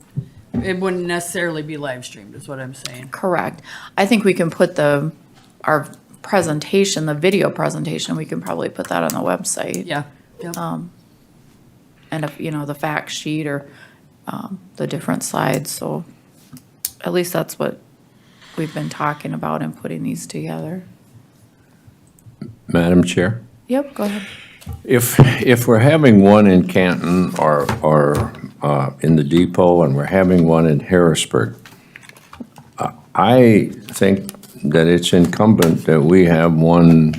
it wouldn't necessarily be live streamed, is what I'm saying. Correct. I think we can put our presentation, the video presentation, we can probably put that on the website. Yeah, yep. And if, the fact sheet or the different slides, so at least that's what we've been talking about and putting these together. Madam Chair? Yep, go ahead. If we're having one in Canton or in the depot and we're having one in Harrisburg, I think that it's incumbent that we have one,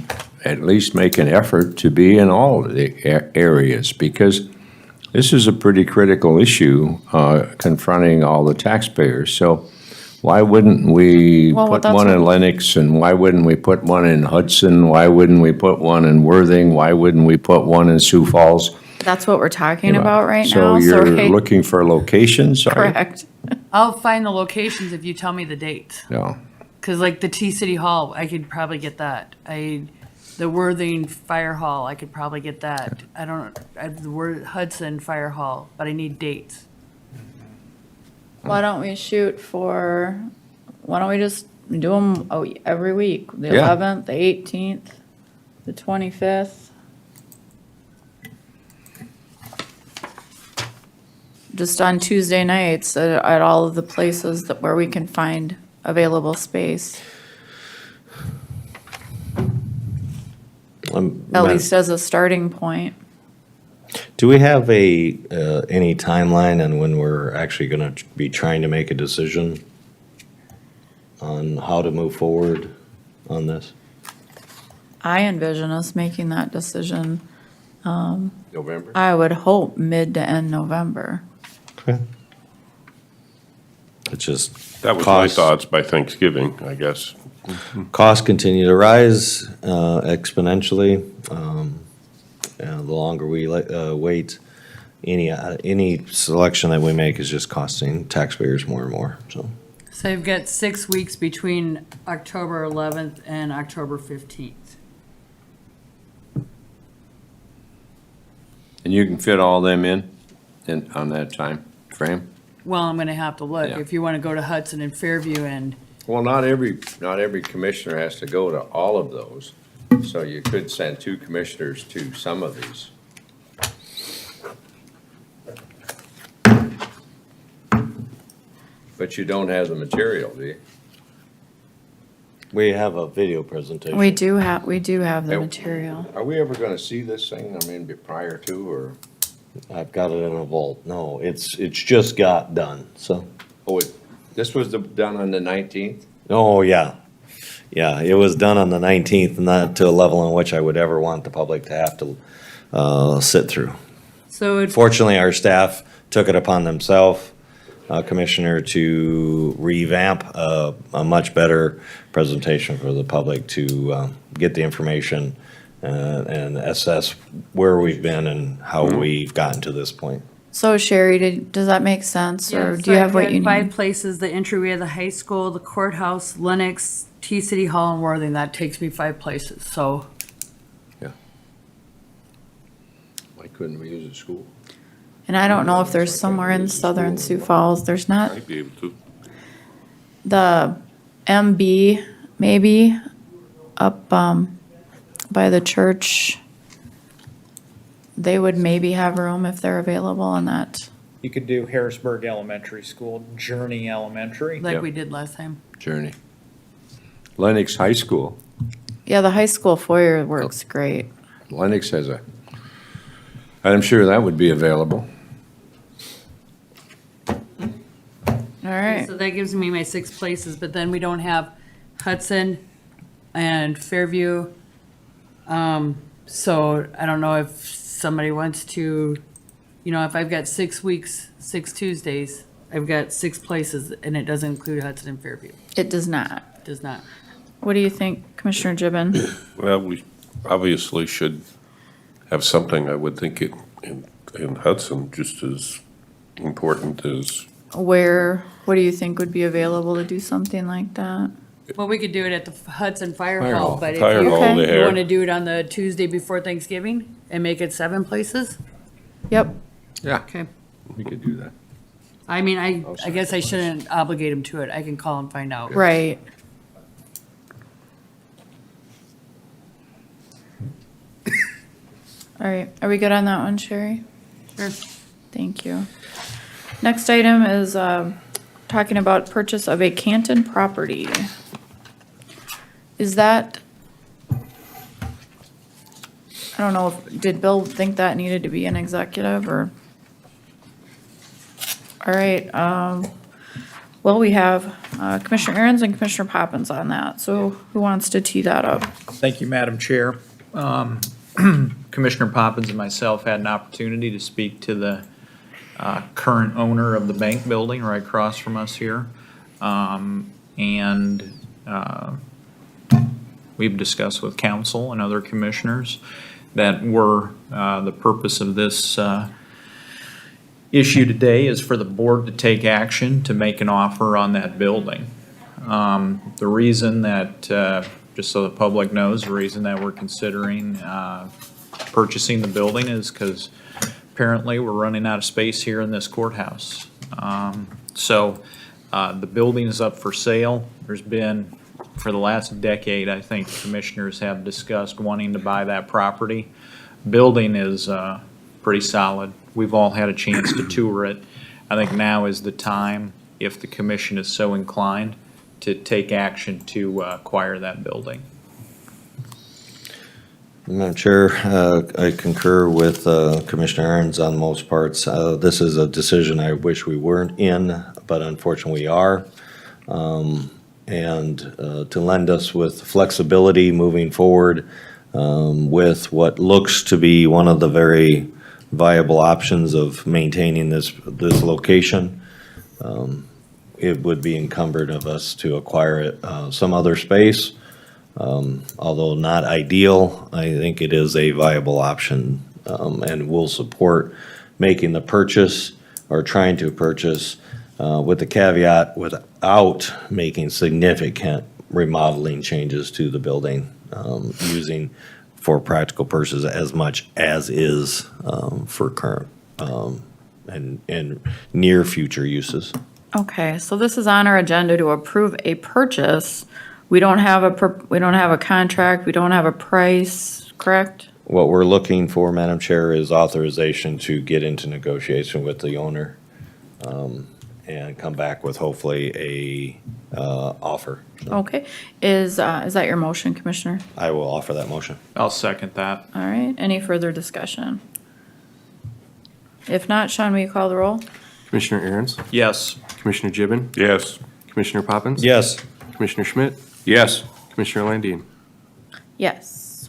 at least make an effort to be in all of the areas, because this is a pretty critical issue confronting all the taxpayers. So why wouldn't we put one in Lennox, and why wouldn't we put one in Hudson? Why wouldn't we put one in Worthing? Why wouldn't we put one in Sioux Falls? That's what we're talking about right So now. you're looking for locations? Correct. I'll find the locations if you tell me the dates. Yeah. Because like the T-City Hall, I could probably get that. The Worthing Fire Hall, I could probably get that. I have the Hudson Fire Hall, but I need dates. Why don't we just do them every week? The Yeah. 11th, the 18th, the 25th. Just on Tuesday nights at all of the places where we can find available space. At least as a starting point. Do we have any timeline on when we're actually gonna be trying to make a decision on how to move forward on this? I envision us making that decision, November? I would hope mid to end November. Okay. It's just. That was my costs- thoughts by Thanksgiving, I guess. Costs continue to rise exponentially. The longer we wait, any selection that we make is just costing taxpayers more and more, so. So I've got 6 weeks between October 11th and October 15th. And you can fit all them in on that time frame? Well, I'm gonna have to look. Yeah. If you wanna go to Hudson and Fairview and, Well, not every commissioner has to go to all of those. So you could send 2 commissioners to some of these. But you don't have the material, do you? We have a video presentation. We do have the material. Are we ever gonna see this thing, prior to, or? I've got it in a vault. No, it's just got done, so. Oh, this was done on the 19th? Oh, yeah. Yeah, it was done on the 19th, not to a level in which I would ever want the public to have to sit through. so it's, Fortunately, our staff took it upon themselves, Commissioner, to revamp a much better presentation for the public to get the information and assess where we've been and how we've gotten to this point. So Sherry, does that make sense, or yeah, do so you I've have what got you 5 need? places, the entryway of the high school, the courthouse, Lennox, T-City Hall and Worthing. That takes me 5 places, so. Why couldn't we use a school? And I don't know if there's somewhere in southern Sioux Falls, there's not. Might be able to. The MB, maybe, up by the church. They would maybe have room if they're available on that. You could do Harrisburg Elementary School, Journey Elementary. Like Yep. we did last time. Journey. Lennox High School. Yeah, the high school foyer works great. Lennox has I'm sure that would be available. All right. So that gives me my 6 places, but then we don't have Hudson and Fairview. So I don't know if somebody wants to, if I've got 6 weeks, 6 Tuesdays, I've got 6 places, and it doesn't include Hudson and Fairview. It does not. It does not. What do you think, Commissioner Gibbon? Well, we obviously should have something, I would think, in Hudson, just as important as, What do you think would be available to do something like that? Well, we could do it at the Hudson Fire Fire Hall, Hall. but if Fire you, Hall Okay. you there. want to do it on the Tuesday before Thanksgiving and make it 7 places? Yep. Yeah, Okay. we could do that. I mean, I guess I shouldn't obligate him to it. I can call and find out. Right. All right, are we good on that one, Sherry? Sure. Thank you. Next item is talking about purchase of a Canton property. Is that, I don't know, did Bill think that needed to be an executive or? All right, well, we have Commissioner Aaron's and Commissioner Poppins on that, so who wants to tee that up? Thank you, Madam Chair. Commissioner Poppins and myself had an opportunity to speak to the current owner of the bank building right across from us here. We've discussed with council and other commissioners that the purpose of this issue today is for the board to take action to make an offer on that building. The reason that, just so the public knows, the reason that we're considering purchasing the building is because apparently we're running out of space here in this courthouse. The building is up for sale. There's been, for the last decade, I think commissioners have discussed wanting to buy that property. Building is pretty solid. We've all had a chance to tour it. I think now is the time, if the commission is so inclined, to take action to acquire that building. Madam Chair, I concur with Commissioner Aaron's on most parts. This is a decision I wish we weren't in, but unfortunately we are. And to lend us with flexibility moving forward with what looks to be one of the very viable options of maintaining this location, it would be encumbered of us to acquire it some other space. Although not ideal, I think it is a viable option, and will support making the purchase or trying to purchase with the caveat without making significant remodeling changes to the building, using for practical purposes as much as is for current and near future uses. Okay, so this is on our agenda to approve a purchase. We don't have a contract, we don't have a price, correct? What we're looking for, Madam Chair, is authorization to get into negotiation with the owner and come back with hopefully a offer. Okay, is that your motion, Commissioner? I will offer that motion. I'll second that. All right, any further discussion? If not, Sean, will you call the roll? Commissioner Aaron's, Yes. Commissioner Gibbon, yes. Commissioner Poppins. Yes. Commissioner Schmidt, Yes. Commissioner Landine. Yes.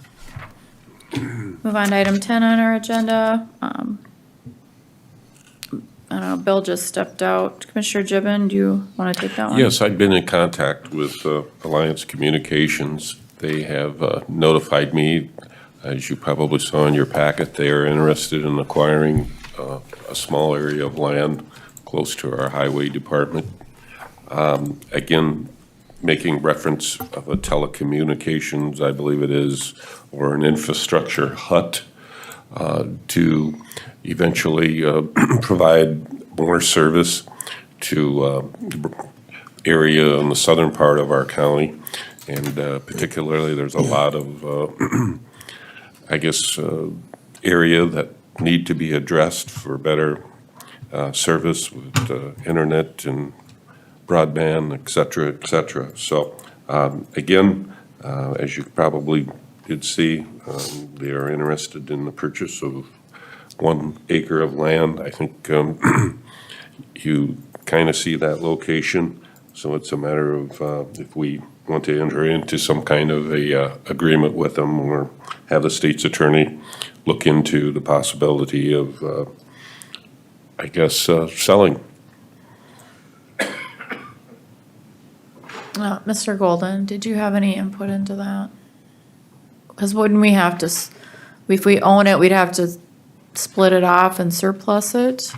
Move on to item 10 on our agenda. I don't know, Bill just stepped out. Commissioner Gibbon, do you want to take that one? Yes, I've been in contact with Alliance Communications. They have notified me, as you probably saw in your packet, they are interested in acquiring a small area of land close to our highway department. Again, making reference of a telecommunications, I believe it is, or an infrastructure hut to eventually provide more service to area in the southern part of our county. And particularly, there's a lot of, I guess, area that need to be addressed for better service with internet and broadband, et cetera, et cetera. So again, as you probably did see, they are interested in the purchase of 1 acre of land. I think you kind of see that location. So it's a matter of if we want to enter into some kind of a agreement with them or have the state's attorney look into the possibility of, I guess, selling. Mr. Golden, did you have any input into that? Because wouldn't we have to, if we own it, we'd have to split it off and surplus it?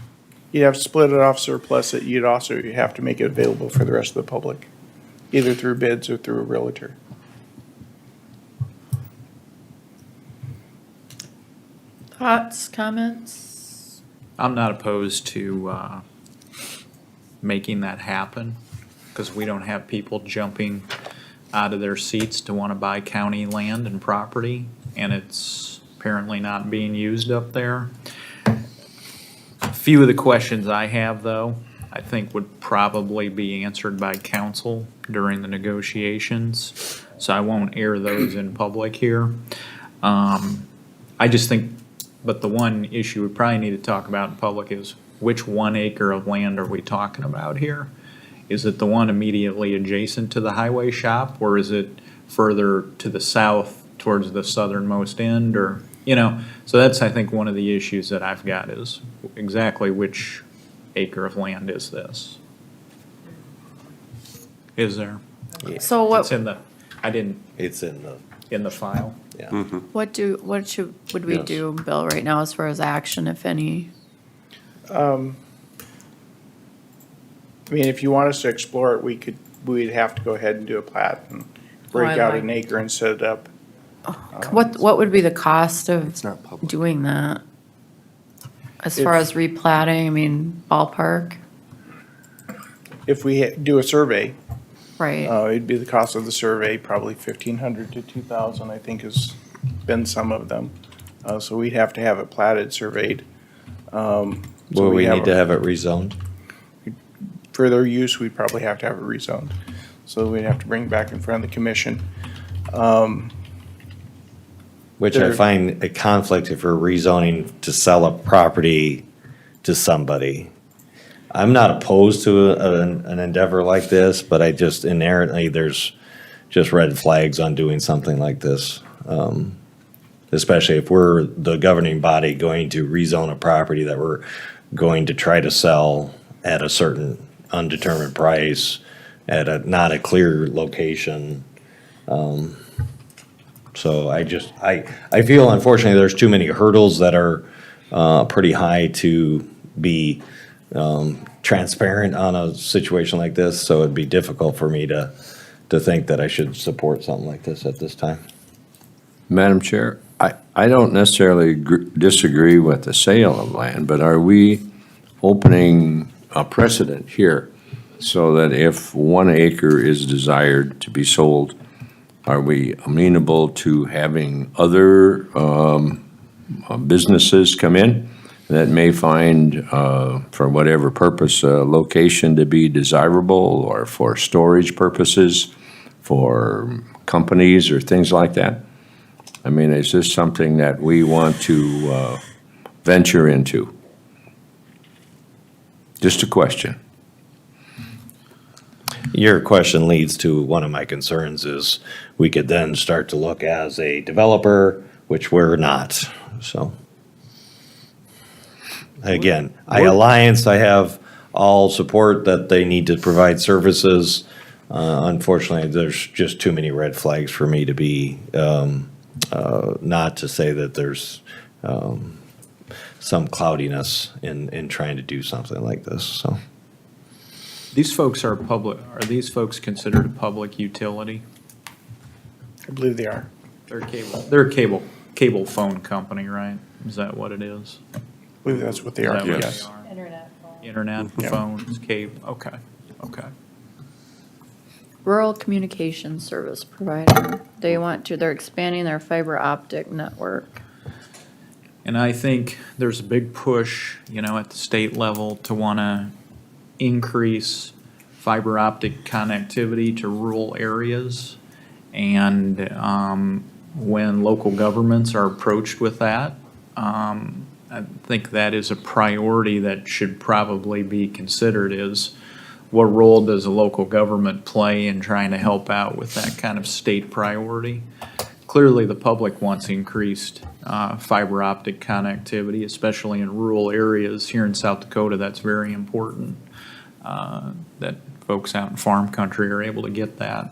You'd have to split it off, surplus it. You'd also have to make it available for the rest of the public, either through bids or through a realtor. Thoughts, comments? I'm not opposed to making that happen, because we don't have people jumping out of their seats to want to buy county land and property, and it's apparently not being used up there. A few of the questions I have, though, I think would probably be answered by council during the negotiations, so I won't air those in public here. I just think, but the one issue we probably need to talk about in public is which 1 acre of land are we talking about here? Is it the one immediately adjacent to the highway shop, or is it further to the south towards the southernmost end, or, you know? So that's, I think, one of the issues that I've got is exactly which acre of land is this? Is there? So It's what, in the, I didn't, It's in the, file? yeah. would we Yes. do, Bill, right now as far as action, if any? I mean, if you want us to explore it, we'd have to go ahead and do a plat and break I out like- an acre and set it up. What would be the cost of It's not public. doing that? As far If- as replatting, I mean, ballpark, If we do a survey, right? it'd be the cost of the survey, probably 1,500 to 2,000, I think has been some of them. So we'd have to have it platted, surveyed. So Will we have need to have it rezoned? For their use, we'd probably have to have it rezoned. So we'd have to bring it back in front of the commission. Which I There- find a conflict if we're rezoning to sell a property to somebody. I'm not opposed to an endeavor like this, but I just inherently, there's just red flags on doing something like this. Especially if we're the governing body going to rezone a property that we're going to try to sell at a certain undetermined price at not a clear location. So I feel unfortunately there's too many hurdles that are pretty high to be transparent on a situation like this, so it'd be difficult for me to think that I should support something like this at this time. Madam Chair, I don't necessarily disagree with the sale of land, but are we opening a precedent here so that if 1 acre is desired to be sold, are we amenable to having other businesses come in that may find, for whatever purpose, a location to be desirable, or for storage purposes, for companies or things like that? I mean, is this something that we want to venture into? Just a question. Your question leads to one of my concerns is we could then start to look as a developer, which we're not, so. Again, Alliance, I have all support that they need to provide services. Unfortunately, there's just too many red flags for me to be, not to say that there's some cloudiness in trying to do something like this, so. These folks are these folks considered a public utility? I believe they are. They're a cable phone company, right? Is that what it is? I believe that's what they Is are, that what yes. they are? Internet phone. Internet Yeah. phones, cable, okay. Rural communication service provider. They're expanding their fiber optic network. And I think there's a big push, at the state level to want to increase fiber optic connectivity to rural areas. And when local governments are approached with that, I think that is a priority that should probably be considered, is what role does a local government play in trying to help out with that kind of state priority? Clearly, the public wants increased fiber optic connectivity, especially in rural areas. Here in South Dakota, that's very important, that folks out in farm country are able to get that.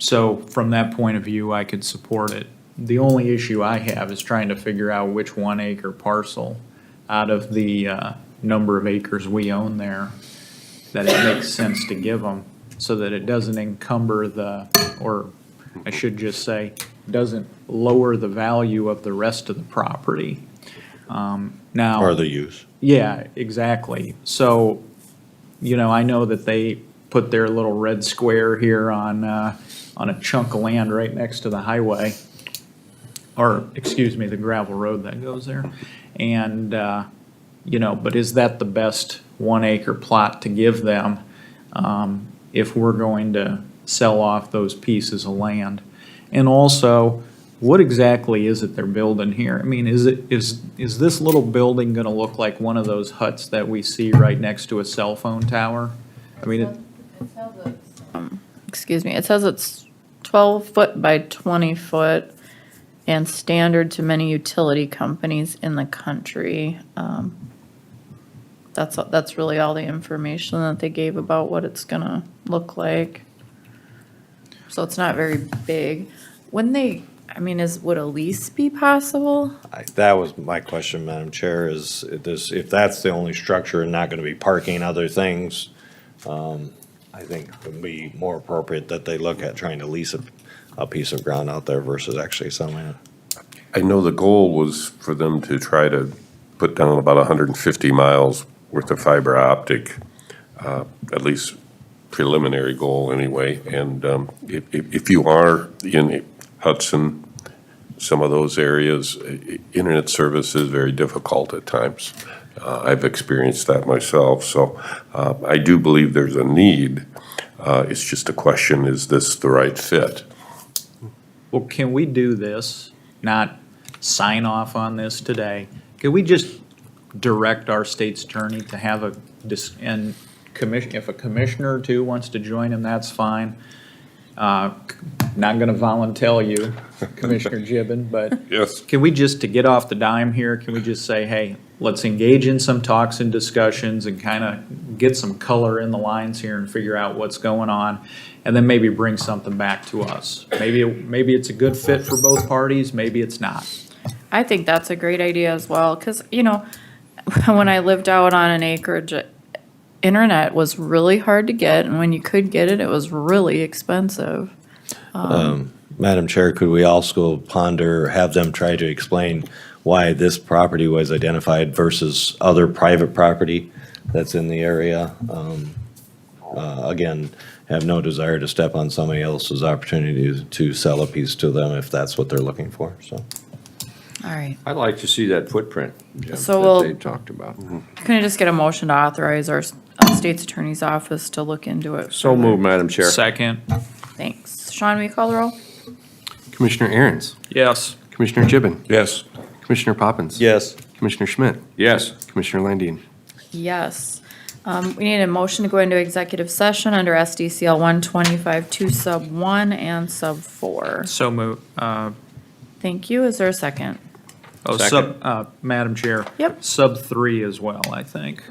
So from that point of view, I could support it. The only issue I have is trying to figure out which 1 acre parcel out of the number of acres we own there that it makes sense to give them, so that it doesn't encumber or I should just say, doesn't lower the value of the rest of the property. Now. Or the use. Yeah, exactly. So, I know that they put their little red square here on a chunk of land right next to the highway, or, excuse me, the gravel road that goes there. And, but is that the best 1 acre plot to give them if we're going to sell off those pieces of land? And also, what exactly is it they're building here? I mean, is this little building gonna look like one of those huts that we see right next to a cell phone tower? I mean, Excuse me, it says it's 12 foot by 20 foot and standard to many utility companies in the country. That's really all the information that they gave about what it's gonna look like. So it's not very big. Would a lease be possible? That was my question, Madam Chair, is if that's the only structure and not gonna be parking other things, I think it would be more appropriate that they look at trying to lease a piece of ground out there versus actually selling it. I know the goal was for them to try to put down about 150 miles worth of fiber optic, at least preliminary goal anyway. And if you are in Hudson, some of those areas, internet service is very difficult at times. I've experienced that myself, so I do believe there's a need. It's just a question, is this the right fit? well, can we do this, not sign off on this today? Could we just direct our state's attorney to have if a commissioner or two wants to join him, that's fine. Not gonna volunteer you, Commissioner Gibbon, but Yes. can we just, to get off the dime here, can we just say, hey, let's engage in some talks and discussions and kind of get some color in the lines here and figure out what's going on, and then maybe bring something back to us. Maybe it's a good fit for both parties, maybe it's not. I think that's a great idea as well, because, when I lived out on an acreage, internet was really hard to get, and when you could get it, it was really expensive. Madam Chair, could we also have them try to explain why this property was identified versus other private property that's in the area? Again, have no desire to step on somebody else's opportunity to sell a piece to them if that's what they're looking for, so. All right. I'd like to see that footprint, Jim, So we'll- that they talked about. Can I just get a motion to authorize our state's attorney's office to look into it? So further? moved, Madam Chair. Second, Thanks. Sean, will you call the roll? Commissioner Aaron's, yes. Commissioner Gibbon, Yes. Commissioner Poppins. Yes. Commissioner Schmidt, Yes. Commissioner Landine. Yes. We need a motion to go into executive session under SDCL 125-2 sub 1 and sub 4. So move, Thank you. Is there a second? Madam Chair. Yep. Sub 3 as well, I think.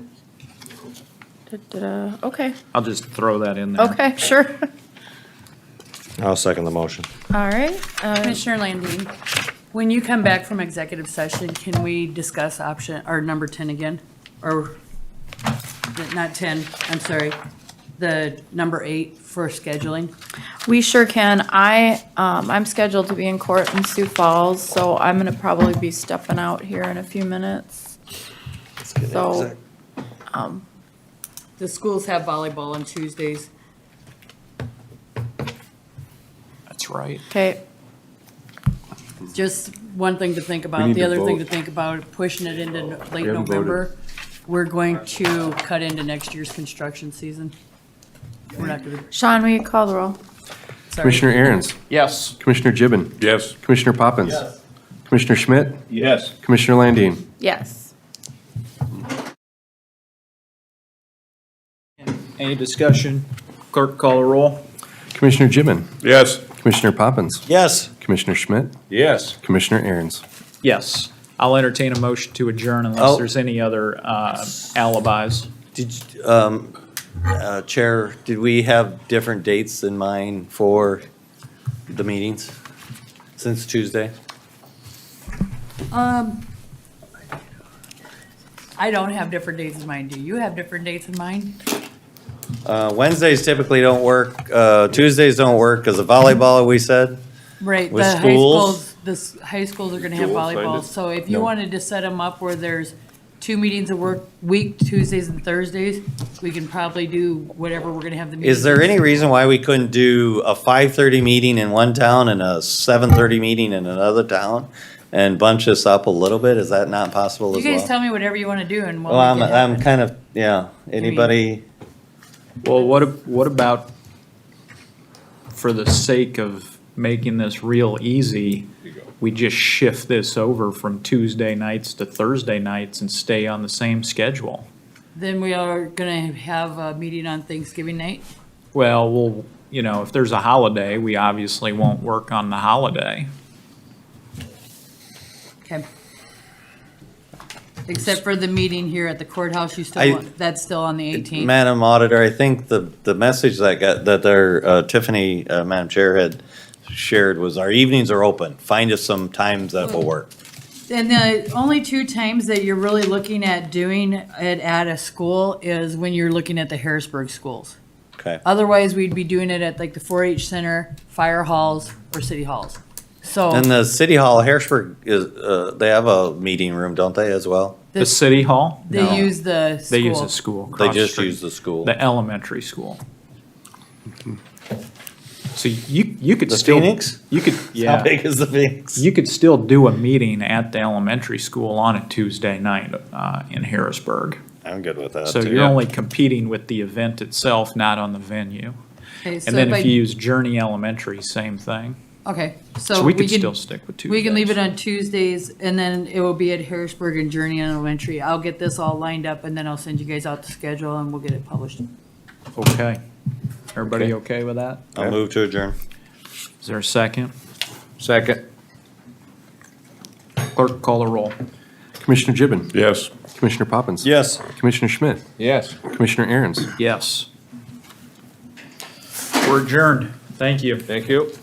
Okay. I'll just throw that in there. Okay, sure. I'll second the motion. All right. Commissioner Landine, when you come back from executive session, can we discuss number 10 again? Or, not 10, I'm sorry, the number 8 for scheduling? We sure can. I'm scheduled to be in court in Sioux Falls, so I'm gonna probably be stepping out here in a few minutes. So, The schools have volleyball on Tuesdays. That's right. okay, Just one thing to think We about. need The to other thing to vote. think about, pushing it into late We haven't November. We're going to cut into next year's construction season. We're not gonna, Sean, will you call the roll? sorry. Commissioner Aaron's, Yes. Commissioner Gibbon, Yes. Commissioner Poppins. Commissioner Schmidt, Yes. Commissioner Landine. Yes. Any discussion? Clerk, call a roll. Commissioner Gibbon, Yes. Commissioner Poppins, Yes. Commissioner Schmidt, Yes. Commissioner Aaron's. Yes. I'll entertain a motion to adjourn unless Oh. there's any other alibis. Chair, did we have different dates in mind for the meetings since Tuesday? I don't have different dates in mind. Do you have different dates in mind? Wednesdays typically don't work. Tuesdays don't work because of volleyball, we said. Right, With the schools? high schools are gonna have Schools, I volleyball, just- so if you No. wanted to set them up where there's 2 meetings a week, Tuesdays and Thursdays, we can probably do whatever we're gonna have the meetings. Is there any reason why we couldn't do a 5:30 meeting in one town and a 7:30 meeting in another town? And bunch us up a little bit? Is that not possible You as guys well? tell me whatever you wanna do and we'll Well, make it I'm happen. kind of, yeah, anybody? Well, what about, for the sake of making this real easy, we just shift this over from Tuesday nights to Thursday nights and stay on the same schedule? Then we are gonna have a meeting on Thanksgiving night? Well, if there's a holiday, we obviously won't work on the holiday. Okay. Except for the meeting here at the courthouse, you I- still want, that's still on the 18th? Madam Auditor, I think the message that Tiffany, Madam Chair, had shared was our evenings are open. Find us some times that will work. And the only 2 times that you're really looking at doing it at a school is when you're looking at the Harrisburg schools. Okay. Otherwise, we'd be doing it at like the 4-H center, fire halls, or city halls. So And the City Hall, Harrisburg, is, they have a meeting room, don't they, as well? The city hall? they No. use the school. They use a school They across the just street. use the school. The elementary school. So you could The still. Phoenix? You could, yeah. How big is the Phoenix? You could still do a meeting at the elementary school on a Tuesday night in Harrisburg. I'm good with that, So too. you're only competing with the event itself, not on the venue. Okay, so And then if if I- you use Journey Elementary, same thing. Okay, So so we could still stick with Tuesdays. We can leave it on Tuesdays, and then it will be at Harrisburg and Journey Elementary. I'll get this all lined up, and then I'll send you guys out the schedule, and we'll get it published. Okay. Everybody okay with that? I'll move to adjourn. Is there a second? Second. Clerk, call the roll. Commissioner Gibbon. Yes. Commissioner Poppins. Yes. Commissioner Schmidt. Yes. Commissioner Aaron's. Yes. We're adjourned. Thank you. Thank you.